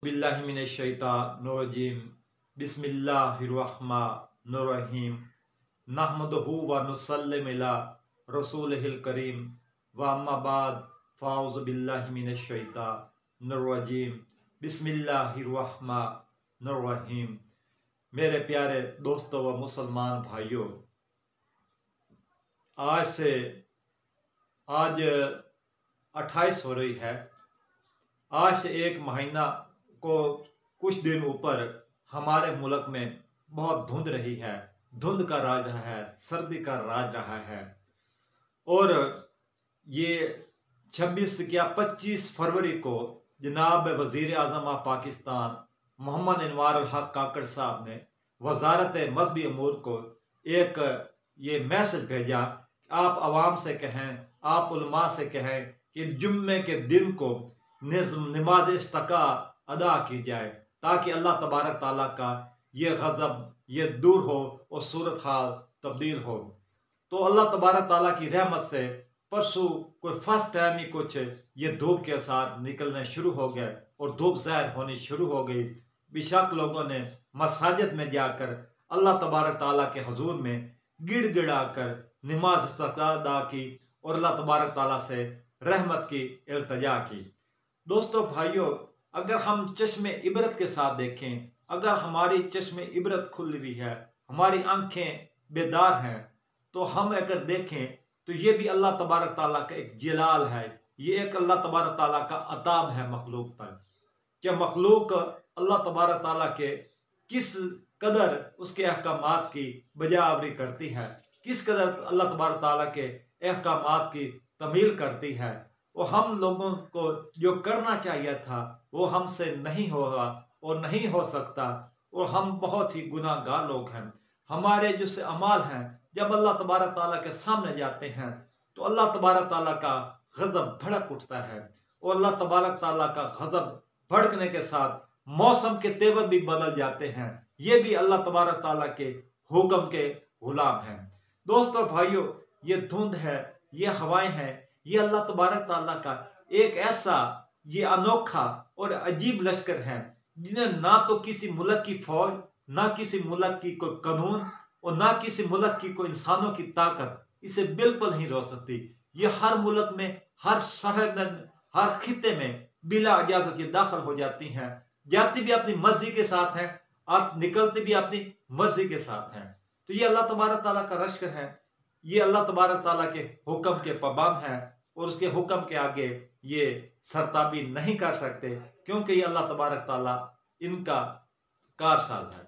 बिल्लाहिमिनश्शैतानिर्रजीम बिस्मिल्लाहिर्रहमानिर्रहीम नहमदुहु व नुसल्लिमु अला रसूलिहिल करीम व अम्मा बाद फ़ाऊज़ु बिल्लाहि मिनश्शैतानिर्रजीम बिस्मिल्लाहिर्रहमानिर्रहीम। मेरे प्यारे दोस्तों व मुसलमान भाइयों, आज 28 हो रही है। आज से एक महीना को कुछ दिन ऊपर हमारे मुल्क में बहुत धुंध रही है, धुंध का राज रहा है, सर्दी का राज रहा है। और ये 26 या 25 फरवरी को जनाब वज़ीर आज़म ऑफ पाकिस्तान मोहम्मद अनवार उल हक काकड़ साहब ने वजारत मजहबी अमूर को एक ये मैसेज भेजा, आप अवाम से कहें, आप उलमा से कहें कि जुम्मे के दिन को नमाज इस्तका अदा की जाए ताकि अल्लाह तबारक ताला का ये गज़ब ये दूर हो और सूरत हाल तब्दील हो। तो अल्लाह तबारक ताला की रहमत से परसों कोई फर्स्ट टाइम ही कुछ ये धूप के साथ निकलने शुरू हो गए और धूप ज़ाहिर होनी शुरू हो गई। बेशक लोगों ने मसाजिद में जाकर अल्लाह तबारक ताला के हुजूर में गिड़गिड़ा कर नमाज इस्तका अदा की और अल्लाह तबारक ताला से रहमत की इल्तिजा की। दोस्तों भाइयों, अगर हम चश्मे इबरत के साथ देखें, अगर हमारी चश्मे इबरत खुली हुई है, हमारी आंखें बेदार हैं, तो हम अगर देखें तो ये भी अल्लाह तबारक ताला का एक जलाल है, ये एक अल्लाह तबारक ताला का अताब है मखलूक पर। क्या मखलूक अल्लाह तबारक ताला के किस कदर उसके अहकामात की बजावरी करती है, किस कदर अल्लाह तबारक ताला के अहकामात की तमील करती है। वो हम लोगों को जो करना चाहिए था वो हमसे नहीं होगा और नहीं हो सकता, और हम बहुत ही गुनाहगार लोग हैं। हमारे जो से अमाल हैं जब अल्लाह तबारक ताला के सामने जाते हैं तो अल्लाह तबारक ताला का गज़ब भड़क उठता है, और अल्लाह तबारक ताला का गज़ब भड़कने के साथ मौसम के तेवर भी बदल जाते हैं। ये भी अल्लाह तबारक ताला के हुक्म के गुलाम हैं। दोस्तों भाइयों, ये धुंध है, ये हवाएं हैं, ये अल्लाह तबारक ताला का एक ऐसा ये अनोखा और अजीब लश्कर है जिन्हें ना तो किसी मुल्क की फौज, ना किसी मुल्क की कोई कानून और ना किसी मुल्क की कोई इंसानों की ताकत इसे बिल्कुल नहीं रोक सकती। ये हर मुल्क में, हर शहर में, हर खिते में बिला इजाजत ये दाखिल हो जाती हैं, जाती भी अपनी मर्जी के साथ हैं और निकलती भी अपनी मर्जी के साथ हैं। तो ये अल्लाह तबारक ताला का लश्कर है, ये अल्लाह तबारक ताला के हुक्म के पाबंद हैं और उसके हुक्म के आगे ये सरताबी नहीं कर सकते, क्योंकि ये अल्लाह तबारक ताला इनका कारसाज है।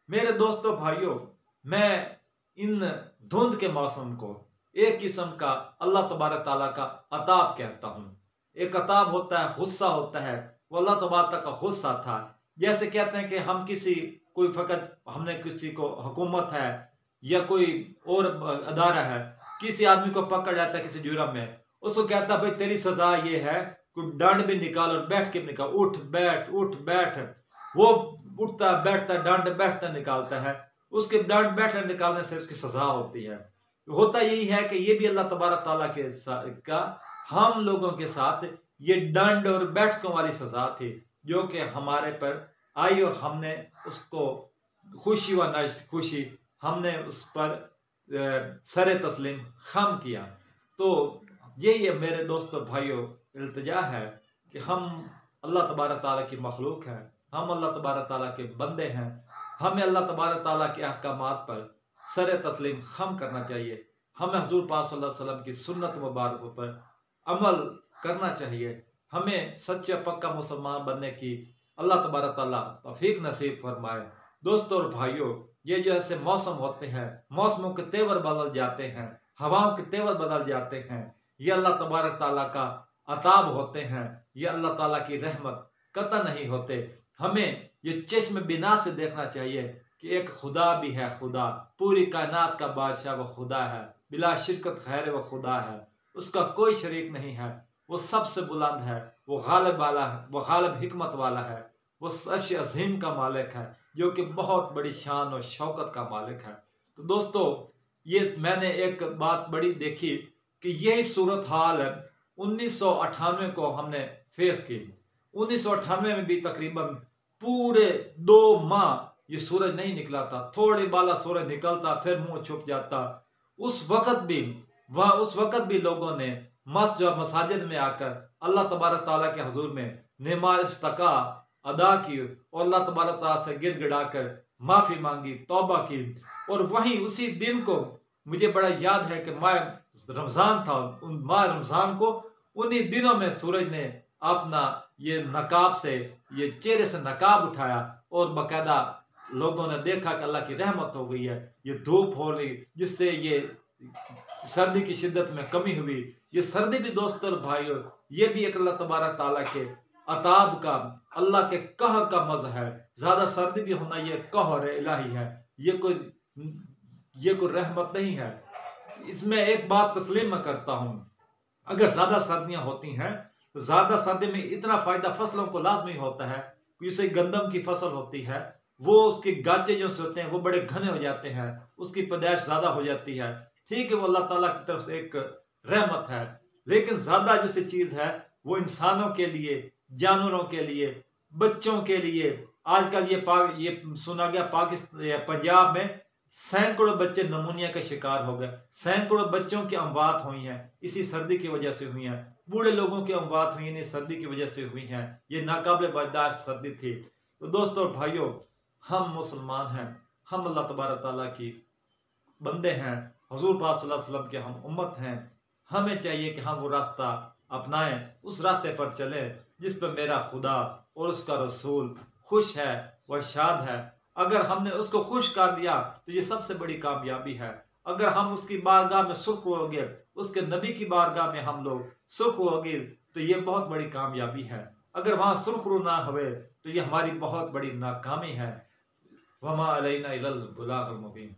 मेरे दोस्तों भाइयों, मैं इन धुंध के मौसम को एक किस्म का अल्लाह तबारक ताला का अताब कहता हूँ। एक अताब होता है, गुस्सा होता है, वो अल्लाह तबारक का गुस्सा था। जैसे कहते हैं कि हम किसी कोई फकत हमने किसी को हुकूमत है या कोई और अदारा है, किसी आदमी को पकड़ जाता है किसी जुर्म में, उसको कहता है भाई तेरी सजा ये है, कोई डांड भी निकाल और बैठ के निकाल, उठ बैठ उठ बैठ। वो उठता बैठता डांड बैठता निकालता है, उसके डांड बैठने निकालने से उसकी सजा होती है। होता यही है कि ये भी अल्लाह तबारक ताला के का हम लोगों के साथ ये डांड और बैठकों वाली सजा थी जो कि हमारे पर आई, और हमने उसको खुशी व ना खुशी हमने उस पर सरे तस्लीम खम किया। तो यही मेरे दोस्तों भाइयों इल्तिजा है कि हम अल्लाह तबारक ताला की मखलूक हैं, हम अल्लाह तबारक ताला के बंदे हैं, हमें अल्लाह तबारक ताला के अहकामात पर सरे तस्लीम खम करना चाहिए। हमें हुजूर पाक सल्लल्लाहु अलैहि वसल्लम की सुन्नत मुबारक पर अमल करना चाहिए। हमें सच्चा पक्का मुसलमान बनने की अल्लाह तबारक ताला तौफीक नसीब फरमाए। दोस्तों और भाइयों, ये जो ऐसे मौसम होते हैं, मौसमों के तेवर बदल जाते हैं, हवाओं के तेवर बदल जाते हैं, ये अल्लाह तबारक ताला का अताब होते हैं, ये अल्लाह ताला की रहमत कतई नहीं होते। हमें ये चश्म बिना से देखना चाहिए कि एक खुदा भी है, खुदा पूरी कायनात का बादशाह वो खुदा है, बिला शिरकत खैर वो खुदा है, उसका कोई शरीक नहीं है, वो सबसे बुलंद है, वो गालिब वाला है, वो गालिब हिकमत वाला है, वो अर्श अज़ीम का मालिक है, जो कि बहुत बड़ी शान और शौकत का मालिक है। तो दोस्तों, ये मैंने एक बात बड़ी देखी कि यही सूरत हाल 1998 को हमने फेस की। 1998 में भी तकरीबन पूरे 2 माह ये सूरज नहीं निकला था। थोड़ी बाला सूरज निकलता, फिर मुंह छुप जाता। उस वक्त भी लोगों ने मसाजिद में आकर अल्लाह तबारक ताला के हुजूर में नमाज इस्तका अदा की और अल्लाह तबारक ताला से गिड़गिड़ा कर माफी मांगी, तौबा की। और वहीं उसी दिन को मुझे बड़ा याद है कि माह रमजान था। उन माह रमजान को उन्हीं दिनों में सूरज ने अपना ये नकाब से, ये चेहरे से नकाब उठाया और बाकायदा लोगों ने देखा कि अल्लाह की रहमत हो गई है, ये धूप हो रही, जिससे ये सर्दी की शिद्दत में कमी हुई। ये सर्दी भी दोस्तों और भाइयों, ये भी एक अल्लाह तबारक ताला के अताब का, अल्लाह के कहर का मज़ा है। ज्यादा सर्दी भी होना ये कहर इलाही है, ये कोई रहमत नहीं है। इसमें एक बात तस्लीम मैं करता हूँ, अगर ज्यादा सर्दियां होती हैं तो ज्यादा सर्दी में इतना फायदा फसलों को लाजमी होता है। जैसे गंदम की फसल होती है, वो उसके गाचे जो होते हैं वो बड़े घने हो जाते हैं, उसकी पैदाइश ज्यादा हो जाती है। ठीक है, वो अल्लाह ताला की तरफ से एक रहमत है। लेकिन ज्यादा जैसी चीज है वो इंसानों के लिए, जानवरों के लिए, बच्चों के लिए। आजकल ये सुना गया पाकिस्तान पंजाब में सैकड़ों बच्चे नमूनिया का शिकार हो गए। सैकड़ों बच्चों की अमवात हुई हैं, इसी सर्दी की वजह से हुई हैं। बूढ़े लोगों की अमवात हुई नहीं, सर्दी की वजह से हुई हैं। ये नाकाबिल बर्दाश्त सर्दी थी। तो दोस्तों और भाइयों, हम मुसलमान हैं, हम अल्लाह तबारक ताला की बंदे हैं, हुजूर पाक सल्लल्लाहु अलैहि वसल्लम के हम उम्मत हैं। हमें चाहिए कि हम वो रास्ता अपनाएं, उस रास्ते पर चलें जिस पर मेरा खुदा और उसका रसूल खुश है, वह शाद है। अगर हमने उसको खुश कर दिया तो ये सबसे बड़ी कामयाबी है। अगर हम उसकी बारगाह में सुख होंगे, उसके नबी की बारगाह में हम लोग सुख होंगे, तो ये बहुत बड़ी कामयाबी है। अगर वहाँ सुरखरू ना हुए तो ये हमारी बहुत बड़ी नाकामी है। वमा अलैना इल्लल बलागुल मुबीन।